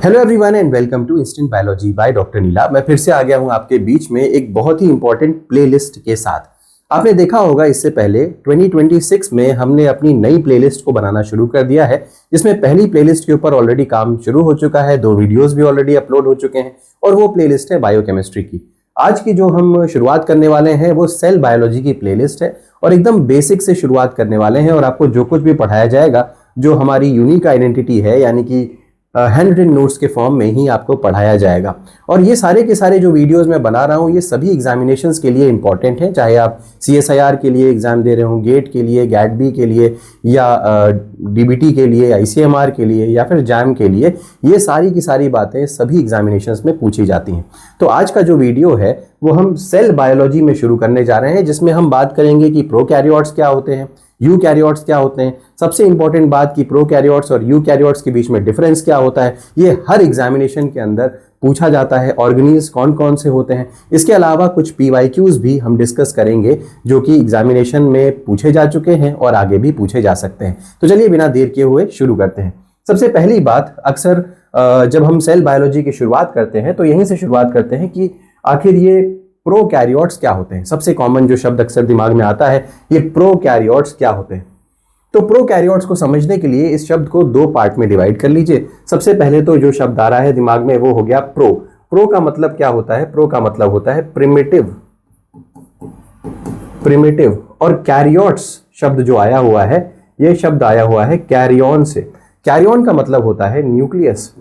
Hello everyone and welcome to instant biology by doctor Neela. मैं फिर से आ गया हूं आपके बीच में एक बहुत ही इंपॉर्टेंट प्लेलिस्ट के साथ। आपने देखा होगा इससे पहले 2026 में हमने अपनी नई प्लेलिस्ट को बनाना शुरू कर दिया है, जिसमें पहली प्लेलिस्ट के ऊपर ऑलरेडी काम शुरू हो चुका है, 2 वीडियोस भी ऑलरेडी अपलोड हो चुके हैं और वो प्लेलिस्ट है बायोकेमिस्ट्री की। आज की जो हम शुरुआत करने वाले हैं वो सेल बायोलॉजी की प्लेलिस्ट है और एकदम बेसिक से शुरुआत करने वाले हैं और आपको जो कुछ भी पढ़ाया जाएगा, जो हमारी यूनिक आइडेंटिटी है, यानी कि हैंड रिटन नोट्स के फॉर्म में ही आपको पढ़ाया जाएगा। और ये सारे के सारे जो वीडियोस मैं बना रहा हूँ ये सभी एग्जामिनेशंस के लिए इंपॉर्टेंट हैं, चाहे आप CSIR के लिए एग्जाम दे रहे हो, गेट के लिए, गैट-बी के लिए, या DBT के लिए, ICMR के लिए, या फिर जैम के लिए। ये सारी की सारी बातें सभी एग्जामिनेशंस में पूछी जाती हैं। तो आज का जो वीडियो है वो हम सेल बायोलॉजी में शुरू करने जा रहे हैं, जिसमें हम बात करेंगे कि प्रोकैरियोट्स क्या होते हैं, यूकैरियोट्स क्या होते हैं, सबसे इंपॉर्टेंट बात कि प्रोकैरियोट्स और यूकैरियोट्स के बीच में डिफरेंस क्या होता है। ये हर एग्जामिनेशन के अंदर पूछा जाता है। ऑर्गेनील्स कौन कौन से होते हैं, इसके अलावा कुछ PYQs भी हम डिस्कस करेंगे जो कि एग्जामिनेशन में पूछे जा चुके हैं और आगे भी पूछे जा सकते हैं। तो चलिए बिना देर किए हुए शुरू करते हैं। सबसे पहली बात, अक्सर जब हम सेल बायोलॉजी की शुरुआत करते हैं तो यहीं से शुरुआत करते हैं कि आखिर ये प्रोकैरियोट्स क्या होते हैं। सबसे कॉमन जो शब्द अक्सर दिमाग में आता है, ये प्रोकैरियोट्स क्या होते हैं। तो प्रोकैरियोट्स को समझने के लिए इस शब्द को 2 पार्ट में डिवाइड कर लीजिए। सबसे पहले तो जो शब्द आ रहा है दिमाग में वो हो गया प्रो। प्रो का मतलब क्या होता है? प्रो का मतलब होता है प्रिमिटिव। और कैरियोट्स शब्द जो आया हुआ है, ये शब्द आया हुआ है कैरियन से। कैरियन का मतलब होता है न्यूक्लियस।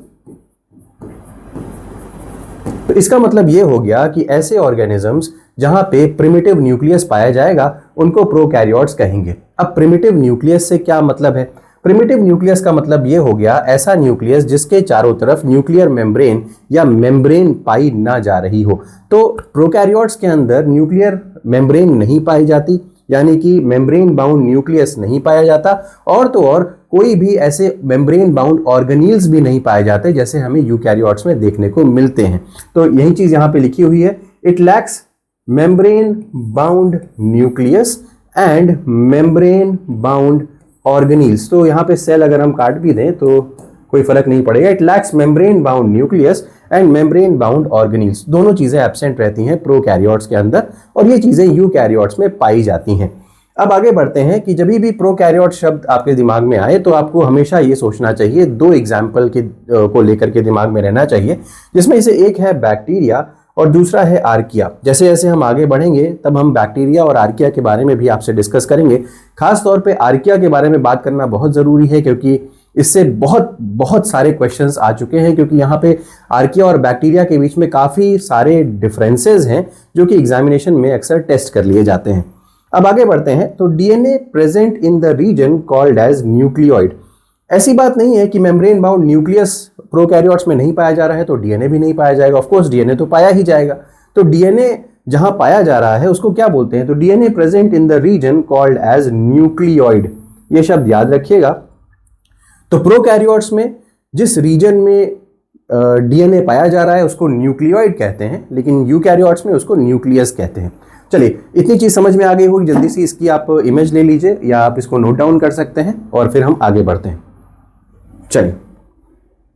तो इसका मतलब ये हो गया कि ऐसे ऑर्गेनिजम्स जहां पे प्रिमिटिव न्यूक्लियस पाया जाएगा उनको प्रोकैरियोट्स कहेंगे। अब प्रिमिटिव न्यूक्लियस से क्या मतलब है? प्रिमिटिव न्यूक्लियस का मतलब ये हो गया ऐसा न्यूक्लियस जिसके चारों तरफ न्यूक्लियर मेम्ब्रेन या मेम्ब्रेन पाई ना जा रही हो। तो प्रोकैरियोट्स के अंदर न्यूक्लियर मेम्ब्रेन नहीं पाई जाती, यानी कि मेम्ब्रेन बाउंड न्यूक्लियस नहीं पाया जाता, और तो और कोई भी ऐसे मेम्ब्रेन बाउंड ऑर्गेनील्स भी नहीं पाए जाते जैसे हमें यूकैरियोट्स में देखने को मिलते हैं। तो यही चीज यहां पे लिखी हुई है, it lacks membrane bound nucleus and membrane bound organelles. तो यहां पे सेल अगर हम काट भी दें तो कोई फर्क नहीं पड़ेगा। It lacks membrane bound nucleus and membrane bound organelles. दोनों चीजें एब्सेंट रहती हैं प्रोकैरियोट्स के अंदर और ये चीजें यूकैरियोट्स में पाई जाती हैं। अब आगे बढ़ते हैं कि जब भी प्रोकैरियोट शब्द आपके दिमाग में आए तो आपको हमेशा ये सोचना चाहिए, 2 एग्जाम्पल को लेकर के दिमाग में रहना चाहिए, जिसमें से एक है बैक्टीरिया और दूसरा है आर्किया। जैसे जैसे हम आगे बढ़ेंगे तब हम बैक्टीरिया और आर्किया के बारे में भी आपसे डिस्कस करेंगे। खास तौर पे आर्किया के बारे में बात करना बहुत ज़रूरी है, क्योंकि इससे बहुत सारे क्वेश्चंस आ चुके हैं, क्योंकि यहाँ पे आर्किया और बैक्टीरिया के बीच में काफ़ी सारे डिफरेंसेस हैं जो कि एग्जामिनेशन में अक्सर टेस्ट कर लिए जाते हैं। अब आगे बढ़ते हैं। तो DNA present in the region called as nucleoid. ऐसी बात नहीं है कि मेम्ब्रेन बाउंड न्यूक्लियस प्रोकैरियोट्स में नहीं पाया जा रहा है तो DNA भी नहीं पाया जाएगा। ऑफ कोर्स DNA तो पाया ही जाएगा। तो DNA जहां पाया जा रहा है उसको क्या बोलते हैं? तो DNA present in the region called as nucleoid. ये शब्द याद रखिएगा। तो प्रोकैरियोट्स में जिस रीजन में DNA पाया जा रहा है उसको न्यूक्लियोइड कहते हैं, लेकिन यूकैरियोट्स में उसको न्यूक्लियस कहते हैं। चलिए, इतनी चीज समझ में आ गई होगी। जल्दी से इसकी आप इमेज ले लीजिए या आप इसको नोट डाउन कर सकते हैं और फिर हम आगे बढ़ते हैं। चलिए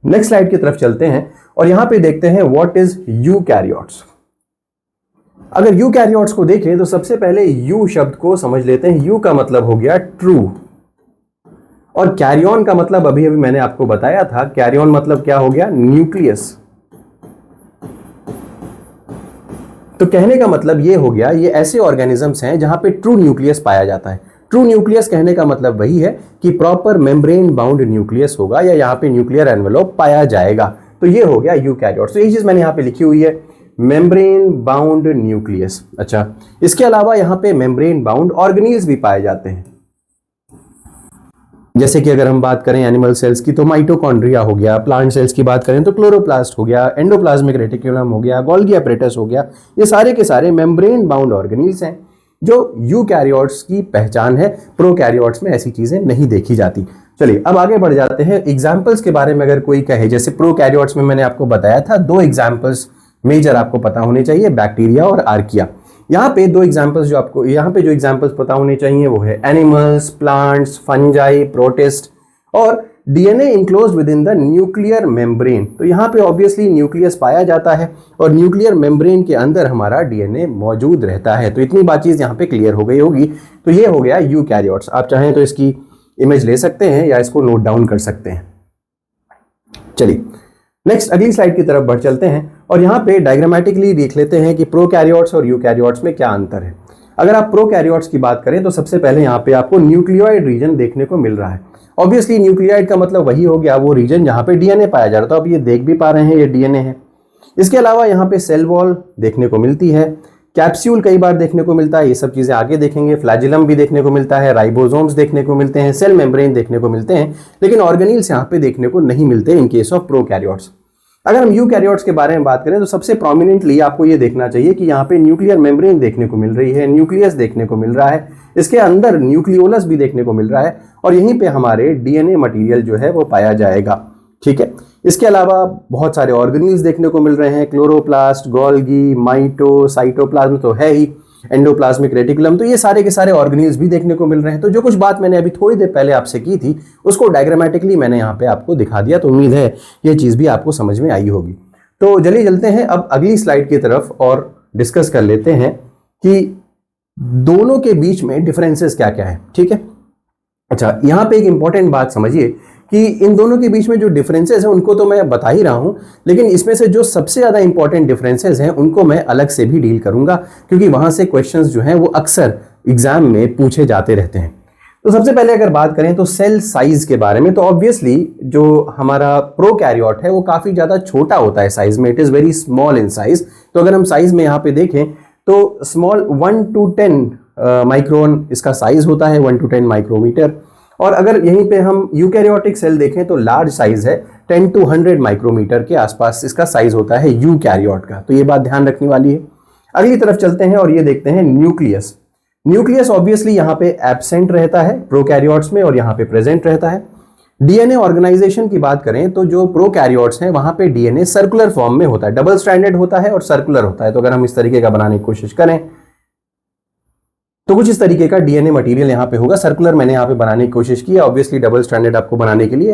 नेक्स्ट स्लाइड की तरफ चलते हैं और यहां पे देखते हैं व्हाट इज यूकैरियोट्स। अगर यूकैरियोट्स को देखें तो सबसे पहले यू शब्द को समझ लेते हैं। यू का मतलब हो गया ट्रू और कैरियन का मतलब अभी मैंने आपको बताया था। कैरियन मतलब क्या हो गया? न्यूक्लियस। तो कहने का मतलब ये हो गया, ये ऐसे ऑर्गेनिजम्स हैं जहां पे ट्रू न्यूक्लियस पाया जाता है। ट्रू न्यूक्लियस कहने का मतलब वही है कि प्रॉपर मेम्ब्रेन बाउंड न्यूक्लियस होगा या यहाँ पे न्यूक्लियर एनवेलोप पाया जाएगा। तो ये हो गया यूकैरियोट्स। तो ये चीज मैंने यहाँ पे लिखी हुई है, मेम्ब्रेन बाउंड न्यूक्लियस। अच्छा, इसके अलावा यहाँ पे मेम्ब्रेन बाउंड ऑर्गेनील्स भी पाए जाते हैं। जैसे कि अगर हम बात करें एनिमल सेल्स की तो माइटोकॉन्ड्रिया हो गया, प्लांट सेल्स की बात करें तो क्लोरोप्लास्ट हो गया, एंडोप्लाज्मिक रेटिकुलम हो गया, गोल्गी एपरेटस हो गया। ये सारे के सारे मेम्ब्रेन बाउंड ऑर्गेनील्स हैं जो यूकैरियोट्स की पहचान है। प्रोकैरियोट्स में ऐसी चीजें नहीं देखी जाती। चलिए अब आगे बढ़ जाते हैं। एग्जाम्पल्स के बारे में अगर कोई कहे, जैसे प्रोकैरियोट्स में मैंने आपको बताया था 2 एग्जाम्पल्स मेजर आपको पता होने चाहिए, बैक्टीरिया और आर्किया। यहाँ पे 2 एग्जाम्पल्स जो आपको यहाँ पे जो एग्जाम्पल्स पता होने चाहिए वो है एनिमल्स, प्लांट्स, फंजाई, प्रोटिस्ट। और DNA enclosed with in the nuclear membrane. तो यहाँ पे ऑब्वियसली न्यूक्लियस पाया जाता है और न्यूक्लियर मेम्ब्रेन के अंदर हमारा डीएनए मौजूद रहता है। तो इतनी बात चीज यहाँ पे क्लियर हो गई होगी। तो ये हो गया यूकैरियोट्स। आप चाहें तो इसकी इमेज ले सकते हैं या इसको नोट डाउन कर सकते हैं। चलिए नेक्स्ट अगली स्लाइड की तरफ बढ़ चलते हैं और यहाँ पे डायग्रामेटिकली देख लेते हैं कि प्रोकैरियोट्स और यूकैरियोट्स में क्या अंतर है। अगर आप प्रोकैरियोट्स की बात करें तो सबसे पहले यहाँ पे आपको न्यूक्लियोइड रीजन देखने को मिल रहा है। ऑब्वियसली न्यूक्लियोइड का मतलब वही हो गया वो रीजन जहाँ पे डीएनए पाया जा रहा था। अब ये देख भी पा रहे हैं ये डीएनए है। इसके अलावा यहाँ पे सेल वॉल देखने को मिलती है, कैप्सूल कई बार देखने को मिलता है, ये सब चीजें आगे देखेंगे। फ्लैजिलम भी देखने को मिलता है, राइबोसोम्स देखने को मिलते हैं, सेल मेम्ब्रेन देखने को मिलते हैं, लेकिन ऑर्गेनील्स यहाँ पे देखने को नहीं मिलते इन केस ऑफ प्रोकैरियोट्स। अगर हम यूकैरियोट्स के बारे में बात करें तो सबसे प्रोमिनेंटली आपको ये देखना चाहिए कि यहाँ पे न्यूक्लियर मेम्ब्रेन देखने को मिल रही है, न्यूक्लियस देखने को मिल रहा है, इसके अंदर न्यूक्लियोलस भी देखने को मिल रहा है और यहीं पे हमारे डीएनए मटेरियल जो है वो पाया जाएगा। ठीक है, इसके अलावा बहुत सारे ऑर्गेनील्स देखने को मिल रहे हैं, क्लोरोप्लास्ट, गोल्गी, माइटो, साइटोप्लाज्म तो है ही, एंडोप्लाज्मिक रेटिकुलम, तो ये सारे के सारे ऑर्गेनील्स भी देखने को मिल रहे हैं। तो जो कुछ बात मैंने अभी थोड़ी देर पहले आपसे की थी उसको डायग्रामेटिकली मैंने यहाँ पे आपको दिखा दिया। तो उम्मीद है ये चीज भी आपको समझ में आई होगी। तो चलिए चलते हैं अब अगली स्लाइड की तरफ और डिस्कस कर लेते हैं कि दोनों के बीच में डिफरेंसेस क्या क्या है। ठीक है, अच्छा यहाँ पे एक इंपॉर्टेंट बात समझिए कि इन दोनों के बीच में जो डिफरेंसेस हैं उनको तो मैं बता ही रहा हूं, लेकिन इसमें से जो सबसे ज्यादा इंपॉर्टेंट डिफरेंसेस हैं उनको मैं अलग से भी डील करूंगा, क्योंकि वहां से क्वेश्चंस जो हैं वो अक्सर एग्जाम में पूछे जाते रहते हैं। तो सबसे पहले अगर बात करें तो सेल साइज के बारे में, तो ऑब्वियसली जो हमारा प्रोकैरियोट है वो काफी ज्यादा छोटा होता है साइज में, it is very small in size. तो अगर हम साइज में यहाँ पे देखें तो स्मॉल 1 to 10 माइक्रोन इसका साइज होता है, 1 to 10 माइक्रोमीटर। और अगर यहीं पे हम यूकैरियोटिक सेल देखें तो लार्ज साइज है, 10 to 100 माइक्रोमीटर के आसपास इसका साइज होता है यूकैरियोट का। तो ये बात ध्यान रखने वाली है। अगली तरफ चलते हैं और ये देखते हैं न्यूक्लियस। न्यूक्लियस ऑब्वियसली यहाँ पे एब्सेंट रहता है प्रोकैरियोट्स में और यहाँ पे प्रेजेंट रहता है। डीएनए ऑर्गेनाइजेशन की बात करें तो जो प्रोकैरियोट्स हैं वहां पे डीएनए सर्कुलर फॉर्म में होता है, डबल स्ट्रैंडेड होता है और सर्कुलर होता है। तो अगर हम इस तरीके का बनाने की कोशिश करें तो कुछ इस तरीके का डीएनए मटेरियल यहाँ पे होगा। सर्कुलर मैंने यहाँ पे बनाने की कोशिश की है, ऑब्वियसली डबल स्ट्रैंडेड आपको बनाने के लिए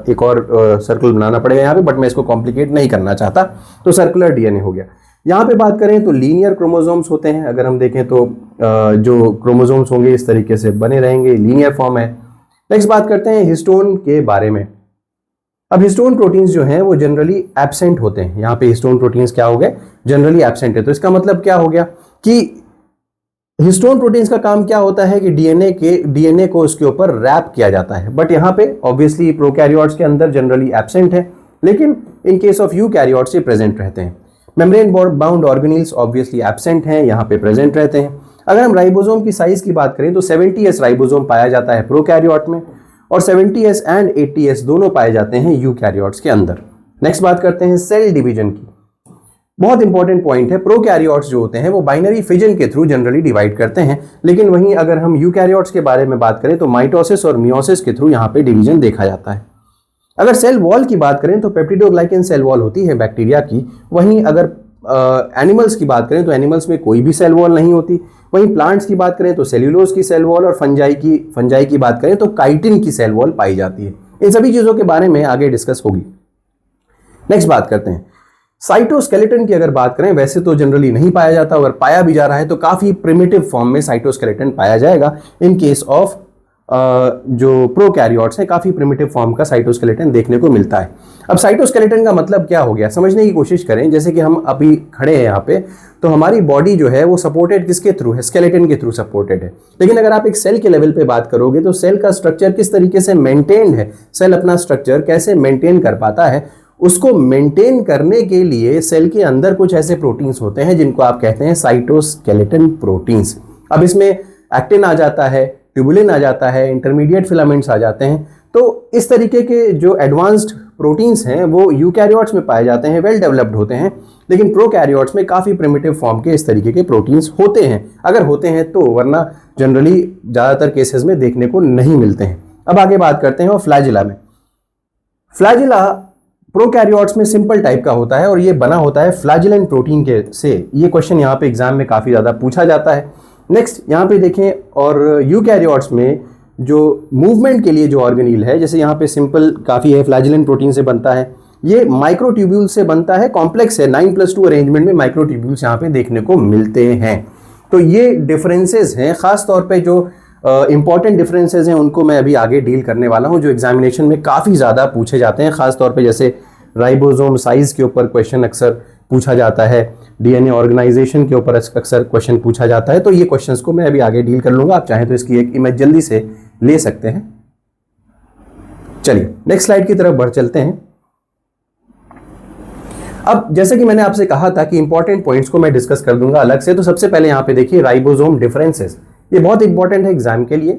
एक और सर्कल बनाना पड़ेगा यहाँ पे, बट मैं इसको कॉम्प्लिकेट नहीं करना चाहता। तो सर्कुलर डीएनए हो गया। यहाँ पे बात करें तो लीनियर क्रोमोसोम्स होते हैं। अगर हम देखें तो जो क्रोमोसोम्स होंगे इस तरीके से बने रहेंगे, लीनियर फॉर्म है। नेक्स्ट बात करते हैं हिस्टोन के बारे में। अब हिस्टोन प्रोटीन्स जो हैं वो जनरली एब्सेंट होते हैं। यहाँ पे हिस्टोन प्रोटीन्स क्या हो गए, जनरली एब्सेंट है। तो इसका मतलब क्या हो गया कि हिस्टोन प्रोटीन्स का काम क्या होता है कि डीएनए को उसके ऊपर रैप किया जाता है। बट यहाँ पे ऑब्वियसली प्रोकैरियोट्स के अंदर जनरली एब्सेंट है, लेकिन इन केस ऑफ यूकैरियोट्स ये प्रेजेंट रहते हैं। Membrane bound organelles obviously absent हैं, यहाँ पे प्रेजेंट रहते हैं। अगर हम राइबोसोम की साइज की बात करें तो 70S राइबोसोम पाया जाता है प्रोकैरियोट में और 70S एंड 80S दोनों पाए जाते हैं यूकैरियोट्स के अंदर। नेक्स्ट बात करते हैं सेल डिवीजन की। बहुत इंपॉर्टेंट पॉइंट है, प्रोकैरियोट्स जो होते हैं वो बाइनरी फिजन के थ्रू जनरली डिवाइड करते हैं, लेकिन वहीं अगर हम यूकैरियोट्स के बारे में बात करें तो माइटोसिस और मियोसिस के थ्रू यहाँ पे डिवीजन देखा जाता है। अगर सेल वॉल की बात करें तो पेप्टिडोग्लाइकन सेल वॉल होती है बैक्टीरिया की। वहीं अगर एनिमल्स की बात करें तो एनिमल्स में कोई भी सेल वॉल नहीं होती। वहीं प्लांट्स की बात करें तो सेल्यूलोज की सेल वॉल और फंजाई की बात करें तो काइटिन की सेल वॉल पाई जाती है। इन सभी चीजों के बारे में आगे डिस्कस होगी। नेक्स्ट बात करते हैं साइटोस्केलेटन की। अगर बात करें वैसे तो जनरली नहीं पाया जाता, अगर पाया भी जा रहा है तो काफी प्रिमिटिव फॉर्म में साइटोस्केलेटन पाया जाएगा। इन केस ऑफ जो प्रोकैरियोट्स हैं काफी प्रिमिटिव फॉर्म का साइटोस्केलेटन देखने को मिलता है। अब साइटोस्केलेटन का मतलब क्या हो गया समझने की कोशिश करें। जैसे कि हम अभी खड़े हैं यहाँ पे, तो हमारी बॉडी जो है वो सपोर्टेड किसके थ्रू है, स्केलेटन के थ्रू सपोर्टेड है। लेकिन अगर आप एक सेल के लेवल पे बात करोगे तो सेल का स्ट्रक्चर किस तरीके से मेंटेन्ड है, सेल अपना स्ट्रक्चर कैसे मेंटेन कर पाता है, उसको मेंटेन करने के लिए सेल के अंदर कुछ ऐसे प्रोटीन्स होते हैं जिनको आप कहते हैं साइटोस्केलेटन प्रोटीन्स। अब इसमें एक्टिन आ जाता है, ट्यूबुलिन आ जाता है, इंटरमीडिएट फिलामेंट्स आ जाते हैं। तो इस तरीके के जो एडवांस्ड प्रोटीन्स हैं वो यूकैरियोट्स में पाए जाते हैं, वेल डेवलप्ड होते हैं, लेकिन प्रोकैरियोट्स में काफी प्रिमिटिव फॉर्म के इस तरीके के प्रोटीन्स होते हैं, अगर होते हैं तो, वरना जनरली ज्यादातर केसेस में देखने को नहीं मिलते हैं। अब आगे बात करते हैं और फ्लैजिला में। फ्लैजिला प्रोकैरियोट्स में सिंपल टाइप का होता है और ये बना होता है फ्लैजिलन प्रोटीन के से। ये क्वेश्चन यहाँ पे एग्जाम में काफी ज्यादा पूछा जाता है। नेक्स्ट यहाँ पे देखें और यूकैरियोट्स में जो मूवमेंट के लिए जो ऑर्गेनील है, जैसे यहाँ पे सिंपल काफ़ी है, फ्लैजेलन प्रोटीन से बनता है, ये माइक्रोट्यूब्यूल से बनता है, कॉम्प्लेक्स है, 9+2 अरेंजमेंट में माइक्रोट्यूब्यूल्स यहाँ पे देखने को मिलते हैं। तो ये डिफरेंसेस हैं, खास तौर पे जो इंपॉर्टेंट डिफरेंसेस हैं उनको मैं अभी आगे डील करने वाला हूँ, जो एग्जामिनेशन में काफ़ी ज़्यादा पूछे जाते हैं। खास तौर पे जैसे राइबोसोम साइज के ऊपर क्वेश्चन अक्सर पूछा जाता है, डीएनए ऑर्गेनाइजेशन के ऊपर अक्सर क्वेश्चन पूछा जाता है। तो ये क्वेश्चंस को मैं अभी आगे डील कर लूँगा, आप चाहें तो इसकी एक इमेज जल्दी से ले सकते हैं। चलिए नेक्स्ट स्लाइड की तरफ बढ़ चलते हैं। अब जैसे कि मैंने आपसे कहा था कि इंपॉर्टेंट पॉइंट्स को मैं डिस्कस कर दूंगा अलग से, तो सबसे पहले यहाँ पे देखिए राइबोसोम डिफरेंसेस, ये बहुत इंपॉर्टेंट है एग्जाम के लिए।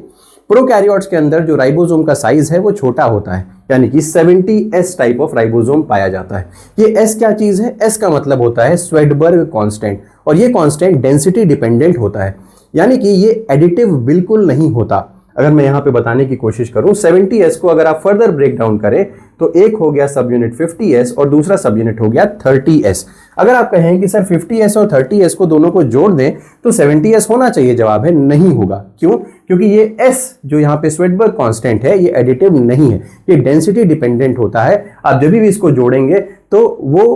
प्रोकैरियोट्स के अंदर जो राइबोसोम का साइज है वो छोटा होता है, यानी कि 70S टाइप ऑफ राइबोसोम पाया जाता है। ये S क्या चीज है? S का मतलब होता है स्वेडबर्ग कांस्टेंट, और ये कांस्टेंट डेंसिटी डिपेंडेंट होता है, यानी कि ये एडिटिव बिल्कुल नहीं होता। अगर मैं यहाँ पे बताने की कोशिश करूं, 70S को अगर आप फर्दर ब्रेक डाउन करें तो एक हो गया सब यूनिट 50S और दूसरा सब यूनिट हो गया 30S। अगर आप कहें कि सर 50S और 30S को दोनों को जोड़ दें तो 70S होना चाहिए, जवाब है नहीं होगा। क्यों? क्योंकि ये S जो यहाँ पे स्वेडबर्ग कांस्टेंट है ये एडिटिव नहीं है, ये डेंसिटी डिपेंडेंट होता है। आप जब भी इसको जोड़ेंगे तो वो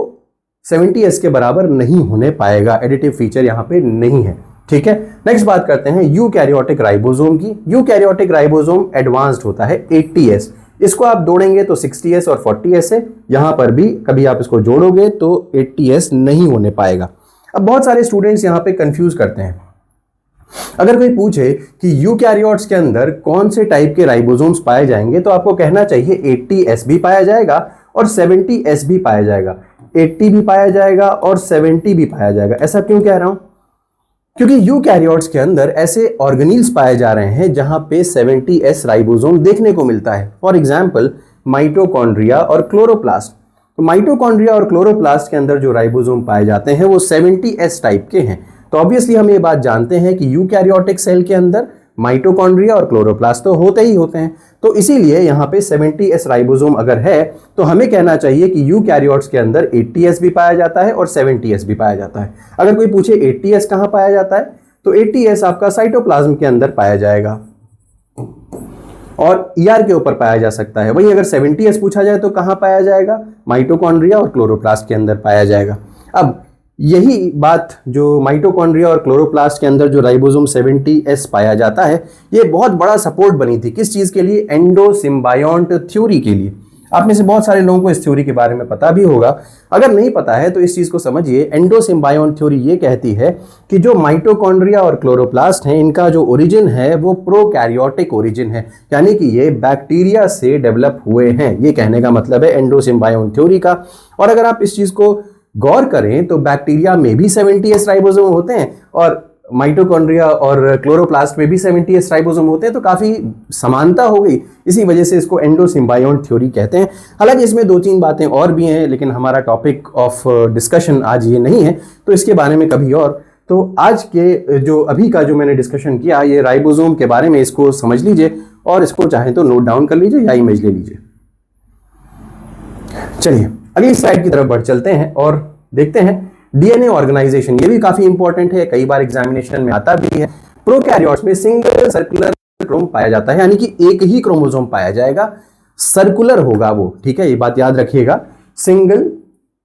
70S के बराबर नहीं होने पाएगा, एडिटिव फीचर यहाँ पे नहीं है। ठीक है, नेक्स्ट बात करते हैं यूकैरियोटिक राइबोसोम की। यूकैरियोटिक राइबोसोम एडवांस्ड होता है 80S, इसको आप जोड़ेंगे तो 60S और 40S है, यहां पर भी कभी आप इसको जोड़ोगे तो 80S नहीं होने पाएगा। अब बहुत सारे स्टूडेंट्स यहां पे कंफ्यूज करते हैं। अगर कोई पूछे कि यूकैरियोट्स के अंदर कौन से टाइप के राइबोसोम्स पाए जाएंगे, तो आपको कहना चाहिए 80S भी पाया जाएगा और 70S भी पाया जाएगा, 80 भी पाया जाएगा और 70 भी पाया जाएगा। ऐसा क्यों कह रहा हूं? क्योंकि यूकैरियोट्स के अंदर ऐसे ऑर्गेनील्स पाए जा रहे हैं जहां पे 70S राइबोसोम देखने को मिलता है। फॉर एग्जांपल माइटोकॉन्ड्रिया और क्लोरोप्लास्ट। तो माइटोकॉन्ड्रिया और क्लोरोप्लास्ट के अंदर जो राइबोसोम पाए जाते हैं वो 70S टाइप के हैं। तो ऑब्वियसली हम ये बात जानते हैं कि यूकैरियोटिक सेल के अंदर माइटोकॉन्ड्रिया और क्लोरोप्लास्ट तो होते ही होते हैं, तो इसीलिए यहाँ पे 70S राइबोसोम अगर है तो हमें कहना चाहिए कि यूकैरियोट्स के अंदर 80S भी पाया जाता है और 70S भी पाया जाता है। अगर कोई पूछे 80S कहाँ पाया जाता है, तो 80S आपका साइटोप्लाज्म के अंदर पाया जाएगा और ER के ऊपर पाया जा सकता है। वहीं अगर 70S पूछा जाए तो कहाँ पाया जाएगा? माइटोकॉन्ड्रिया और क्लोरोप्लास्ट के अंदर पाया जाएगा। अब यही बात जो माइटोकॉन्ड्रिया और क्लोरोप्लास्ट के अंदर जो राइबोसोम 70S पाया जाता है, ये बहुत बड़ा सपोर्ट बनी थी किस चीज के लिए? एंडोसिम्बायोंट थ्योरी के लिए। आप में से बहुत सारे लोगों को इस थ्योरी के बारे में पता भी होगा, अगर नहीं पता है तो इस चीज को समझिए। एंडोसिम्बायोंट थ्योरी ये कहती है कि जो माइटोकॉन्ड्रिया और क्लोरोप्लास्ट हैं इनका जो ओरिजिन है वो प्रोकैरियोटिक ओरिजिन है, यानी कि ये बैक्टीरिया से डेवलप हुए हैं। ये कहने का मतलब है एंडोसिम्बायोंट थ्योरी का। और अगर आप इस चीज को गौर करें तो बैक्टीरिया में भी 70S राइबोसोम होते हैं और माइटोकॉन्ड्रिया और क्लोरोप्लास्ट में भी 70S राइबोसोम होते हैं, तो काफी समानता हो गई। इसी वजह से इसको एंडोसिम्बायोंट थ्योरी कहते हैं। हालांकि इसमें 2-3 बातें और भी हैं, लेकिन हमारा टॉपिक ऑफ डिस्कशन आज ये नहीं है, तो इसके बारे में कभी और। तो आज के जो अभी का जो मैंने डिस्कशन किया ये राइबोसोम के बारे में, इसको समझ लीजिए और इसको चाहे तो नोट डाउन कर लीजिए या इमेज ले लीजिए। चलिए अगली स्लाइड की तरफ बढ़ चलते हैं और देखते हैं डीएनए ऑर्गेनाइजेशन। ये भी काफी इंपॉर्टेंट है, कई बार एग्जामिनेशन में आता भी है। प्रोकैरियोट्स में सिंगल सर्कुलर क्रोम पाया जाता है, यानी कि एक ही क्रोमोसोम पाया जाएगा, सर्कुलर होगा वो। ठीक है, ये बात याद रखिएगा, सिंगल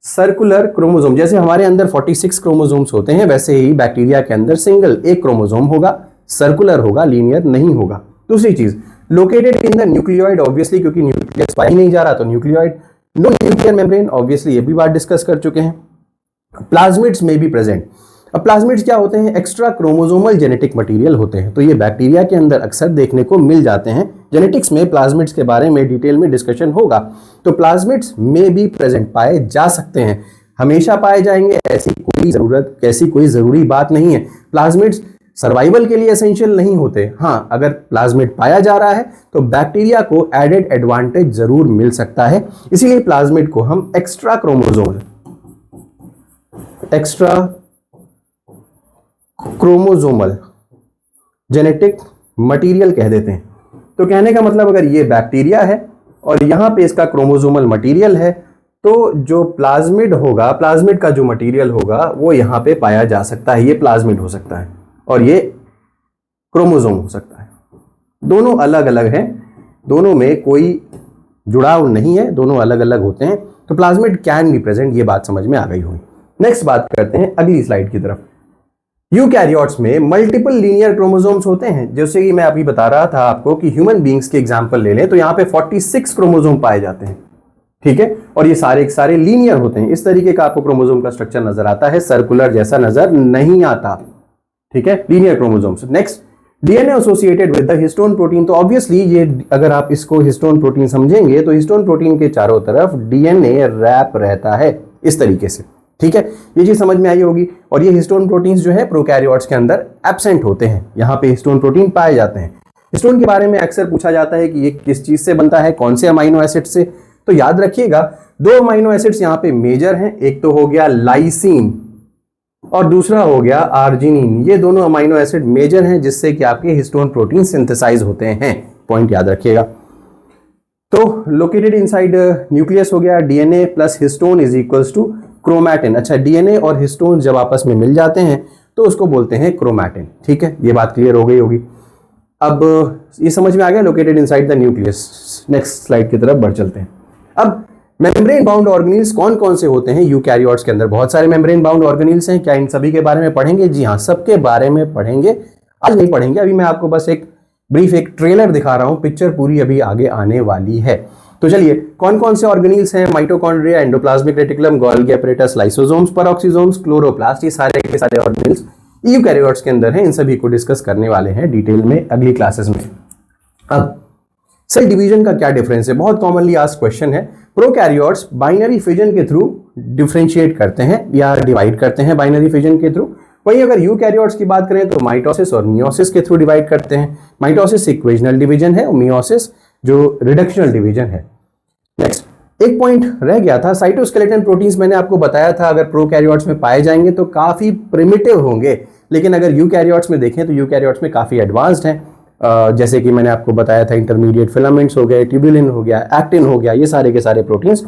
सर्कुलर क्रोमोसोम। जैसे हमारे अंदर 46 क्रोमोसोम्स होते हैं, वैसे ही बैक्टीरिया के अंदर सिंगल एक क्रोमोसोम होगा, सर्कुलर होगा, लीनियर नहीं होगा। दूसरी चीज, located in the nucleoid, obviously क्योंकि न्यूक्लियस पाया नहीं जा रहा तो nucleoid. No nuclear membrane, obviously ये भी बात डिस्कस कर चुके हैं। प्लाज्मिड्स में भी प्रेजेंट। अब प्लाज्मिड्स क्या होते हैं? एक्स्ट्रा क्रोमोसोमल जेनेटिक मटेरियल होते हैं, तो ये बैक्टीरिया के अंदर अक्सर देखने को मिल जाते हैं। जेनेटिक्स में प्लाज्मिड्स के बारे में डिटेल में डिस्कशन होगा। तो प्लाज्मिड्स में भी प्रेजेंट पाए जा सकते हैं, हमेशा पाए जाएंगे ऐसी कोई जरूरी बात नहीं है। प्लाज्मिड्स सर्वाइवल के लिए एसेंशियल नहीं होते। हाँ, अगर प्लाज्मिड पाया जा रहा है तो बैक्टीरिया को एडेड एडवांटेज जरूर मिल सकता है, इसीलिए प्लाज्मिड को हम एक्स्ट्रा क्रोमोसोमल जेनेटिक मटेरियल कह देते हैं। तो कहने का मतलब अगर ये बैक्टीरिया है और यहां पे इसका क्रोमोसोमल मटेरियल है, तो जो प्लाज्मिड होगा, प्लाज्मिड का जो मटेरियल होगा वो यहां पे पाया जा सकता है। ये प्लाज्मिड हो सकता है और ये क्रोमोसोम हो सकता है। दोनों अलग अलग हैं, दोनों में कोई जुड़ाव नहीं है, दोनों अलग अलग होते हैं। तो प्लाज्मिड कैन बी प्रेजेंट, ये बात समझ में आ गई होगी। नेक्स्ट बात करते हैं अगली स्लाइड की तरफ। यूकैरियोट्स में मल्टीपल लीनियर क्रोमोसोम्स होते हैं। जैसे कि मैं अभी बता रहा था आपको कि ह्यूमन बींग्स के एग्जांपल ले लें तो यहाँ पे 46 क्रोमोसोम पाए जाते हैं, ठीक है, और ये सारे के सारे लीनियर होते हैं। इस तरीके का आपको क्रोमोसोम का स्ट्रक्चर नजर आता है, सर्कुलर जैसा नजर नहीं आता, ठीक है, linear chromosomes. Next, DNA associated with the histone protein. तो ऑब्वियसली ये अगर आप इसको हिस्टोन प्रोटीन समझेंगे तो हिस्टोन प्रोटीन के चारों तरफ डीएनए रैप रहता है इस तरीके से, ठीक है, ये चीज समझ में आई होगी। और ये हिस्टोन प्रोटीन्स जो है प्रोकैरियोट्स के अंदर एब्सेंट होते हैं, यहाँ पे हिस्टोन प्रोटीन पाए जाते हैं। हिस्टोन के बारे में अक्सर पूछा जाता है कि ये किस चीज से बनता है, कौन से अमाइनो एसिड से। तो याद रखिएगा 2 अमाइनो एसिड्स यहाँ पे मेजर हैं, एक तो हो गया लाइसीन और दूसरा हो गया आर्जिनिन। ये दोनों अमाइनो एसिड मेजर हैं जिससे कि आपके हिस्टोन प्रोटीन सिंथेसाइज होते हैं, पॉइंट याद रखिएगा। तो लोकेटेड इनसाइड न्यूक्लियस हो गया, DNA plus histone is equals to chromatin. अच्छा, डीएनए और हिस्टोन जब आपस में मिल जाते हैं तो उसको बोलते हैं क्रोमैटिन, ठीक है, ये बात क्लियर हो गई होगी। अब ये समझ में आ गया located inside the nucleus. Next slide की तरफ बढ़ चलते हैं। अब मेम्ब्रेन बाउंड ऑर्गेनील्स कौन कौन से होते हैं यूकैरियोट्स के अंदर? बहुत सारे मेम्ब्रेन बाउंड ऑर्गेनील्स हैं। क्या इन सभी के बारे में पढ़ेंगे? जी हाँ, सबके बारे में पढ़ेंगे, आज नहीं पढ़ेंगे। अभी मैं आपको बस एक ब्रीफ एक ट्रेलर दिखा रहा हूं, पिक्चर पूरी अभी आगे आने वाली है। तो चलिए, कौन कौन से ऑर्गेनील्स हैं? Mitochondria, endoplasmic reticulum, Golgi apparatus, lysosomes, पेरोक्सीसोम्स, chloroplast, ये सारे के सारे ऑर्गेनील्स यूकैरियोट्स के अंदर हैं। इन सभी को डिस्कस करने वाले हैं डिटेल में अगली क्लासेस में। अब सेल डिवीजन का क्या डिफरेंस है? बहुत कॉमनली आस्क्ड क्वेश्चन है। प्रोकैरियोट्स बाइनरी फिजन के थ्रू डिफरेंशिएट करते हैं या डिवाइड करते हैं बाइनरी फिजन के थ्रू। वहीं अगर यूकैरियोट्स की बात करें तो माइटोसिस और मियोसिस के थ्रू डिवाइड करते हैं। माइटोसिस इक्वेशनल डिवीजन है और मियोसिस जो रिडक्शनल डिवीजन है। नेक्स्ट, एक पॉइंट रह गया था, साइटोस्केलेटन प्रोटीन्स मैंने आपको बताया था अगर प्रोकैरियोट्स में पाए जाएंगे तो काफी प्रिमिटिव होंगे, लेकिन अगर यूकैरियोट्स में देखें तो यूकैरियोट्स में काफी एडवांस्ड हैं। जैसे कि मैंने आपको बताया था, इंटरमीडिएट फिलामेंट्स हो गए, ट्यूबुलिन हो गया, एक्टिन हो गया, ये सारे के सारे प्रोटीन्स।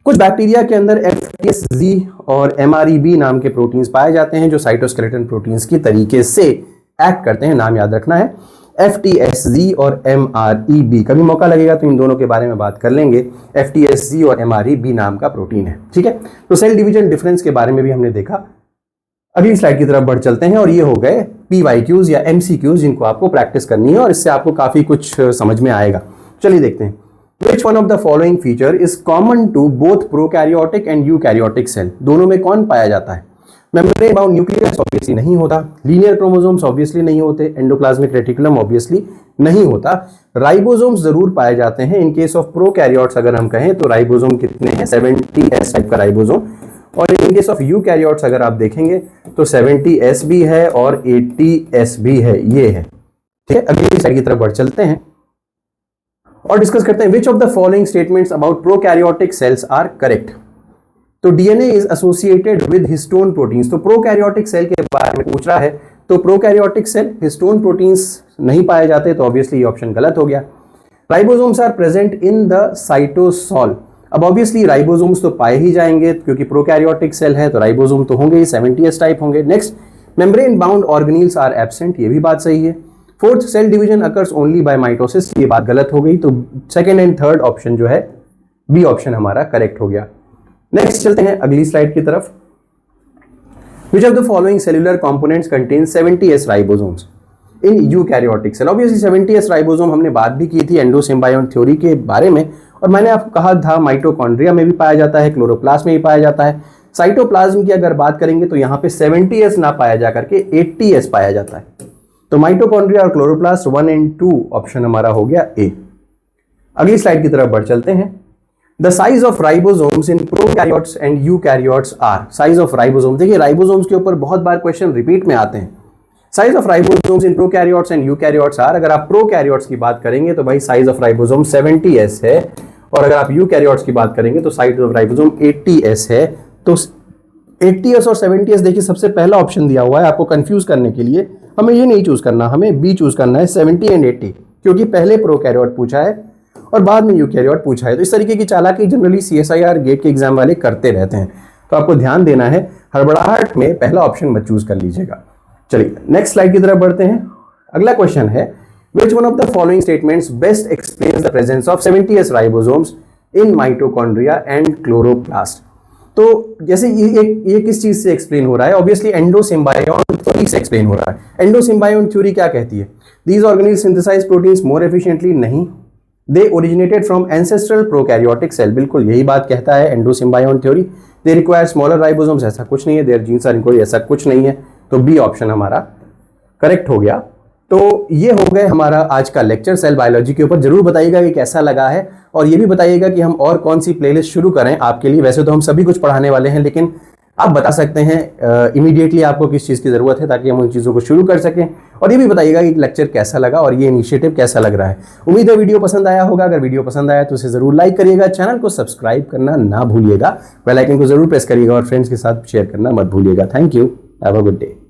कुछ बैक्टीरिया के अंदर FTSG और MREB नाम के प्रोटीन्स पाए जाते हैं जो साइटोस्केलेटन प्रोटीन्स की तरीके से एक्ट करते हैं। नाम याद रखना है, FTSG और MREB। कभी मौका लगेगा तो इन दोनों के बारे में बात कर लेंगे। FTSG और MREB नाम का प्रोटीन है, ठीक है। तो सेल डिवीजन डिफरेंस के बारे में भी हमने देखा। अगली स्लाइड की तरफ बढ़ चलते हैं और ये हो गए PYQs या MCQs जिनको आपको प्रैक्टिस करनी है और इससे आपको काफी कुछ समझ में आएगा। चलिए देखते हैं। Which one of the following feature is common to both prokaryotic and eukaryotic cell? दोनों में कौन पाया जाता है? मेम्ब्रेन बाउंड न्यूक्लियस ऑब्वियसली नहीं होता, लीनियर क्रोमोसोम्स ऑब्वियसली नहीं होते, एंडोप्लाज्मिक रेटिकुलम ऑब्वियसली नहीं होता, राइबोसोम्स जरूर पाए जाते हैं। इन केस ऑफ प्रोकैरियोट्स अगर हम कहें तो राइबोसोम कितने हैं? 70S टाइप का राइबोसोम। और इन केस ऑफ यूकैरियोट्स अगर आप देखेंगे तो 70S भी है और 80S भी है, ये है, ठीक है। अगली स्लाइड की तरफ बढ़ चलते हैं और डिस्कस करते हैं। Which of the following statements about prokaryotic cells are correct? तो DNA is associated with histone proteins. तो प्रोकैरियोटिक सेल के बारे में पूछ रहा है, तो प्रोकैरियोटिक सेल हिस्टोन प्रोटीन्स नहीं पाए जाते, तो ऑब्वियसली ये ऑप्शन गलत हो गया। Ribosomes are present in the cytosol. अब ऑब्वियसली राइबोसोम्स तो पाए ही जाएंगे क्योंकि प्रोकैरियोटिक सेल है तो राइबोसोम तो होंगे ही, 70S टाइप होंगे। Next, membrane bound organelles are absent, ये भी बात सही है। Fourth, cell division occurs only by mitosis, ये बात गलत हो गई। तो सेकंड एंड थर्ड ऑप्शन जो है बी ऑप्शन हमारा करेक्ट हो गया। नेक्स्ट चलते हैं अगली स्लाइड की तरफ। Which of the following cellular components contain 70S ribosomes in eukaryotic cell? Obviously 70S ribosome हमने बात भी की थी एंडोसिम्बायोट थ्योरी के बारे में, और मैंने आपको कहा था माइटोकॉन्ड्रिया में भी पाया जाता है, क्लोरोप्लास्ट में भी पाया जाता है। साइटोप्लाज्म की अगर बात करेंगे तो यहाँ पे 70S ना पाया जा करके 80S पाया जाता है। तो माइटोकॉन्ड्रिया और क्लोरोप्लास्ट 1 और 2 ऑप्शन हमारा हो गया ए। अगली स्लाइड की तरफ बढ़ चलते हैं। The size of ribosomes in prokaryotes and eukaryotes are. Size of ribosomes, देखिए राइबोसोम्स के ऊपर बहुत बार क्वेश्चन रिपीट में आते हैं। Size of ribosomes in prokaryotes and eukaryotes are. अगर आप प्रोकैरियोट्स की बात करेंगे तो भाई साइज ऑफ राइबोसोम 70S है, और अगर आप यूकैरियोट्स की बात करेंगे तो साइज ऑफ राइबोसोम 80S है। तो 80S और 70S देखिए सबसे पहला ऑप्शन दिया हुआ है आपको कंफ्यूज करने के लिए। हमें ये नहीं चूज करना, हमें बी चूज करना है 70 एंड 80, क्योंकि पहले प्रोकैरियोट पूछा है और बाद में यूकैरियोट पूछा है। तो इस तरीके की चालाकी जनरली CSIR गेट के एग्जाम वाले करते रहते हैं, तो आपको ध्यान देना है, हड़बड़ाहट में पहला ऑप्शन मत चूज कर लीजिएगा। चलिए नेक्स्ट स्लाइड की तरफ बढ़ते हैं। अगला क्वेश्चन है, Which one of the following statements best explains the presence of 70s ribosomes in mitochondria and chloroplast? तो जैसे ये किस चीज से एक्सप्लेन हो रहा है? ऑब्वियसली एंडोसिम्बायोन थ्योरी से एक्सप्लेन हो रहा है। एंडोसिम्बायोन थ्योरी क्या कहती है? These organelles synthesize proteins more efficiently, नहीं। They originated from ancestral prokaryotic cell, बिल्कुल यही बात कहता है endosymbiont theory. They require smaller ribosomes, ऐसा कुछ नहीं है। देयर जीन्स आर इनकोड, ऐसा कुछ नहीं है। तो बी ऑप्शन हमारा करेक्ट हो गया। तो ये हो गए हमारा आज का लेक्चर सेल बायोलॉजी के ऊपर। जरूर बताइएगा कि कैसा लगा है, और ये भी बताइएगा कि हम और कौन सी प्लेलिस्ट शुरू करें आपके लिए। वैसे तो हम सभी कुछ पढ़ाने वाले हैं, लेकिन आप बता सकते हैं इमीडिएटली आपको किस चीज़ की ज़रूरत है, ताकि हम उन चीज़ों को शुरू कर सकें। और ये भी बताइएगा कि लेक्चर कैसा लगा और ये इनिशिएटिव कैसा लग रहा है। उम्मीद है वीडियो पसंद आया होगा। अगर वीडियो पसंद आया तो उसे ज़रूर लाइक करिएगा, चैनल को सब्सक्राइब करना ना भूलिएगा, बेल आइकन को ज़रूर प्रेस करिएगा और फ्रेंड्स के साथ शेयर करना मत भूलिएगा। Thank you, have a good day.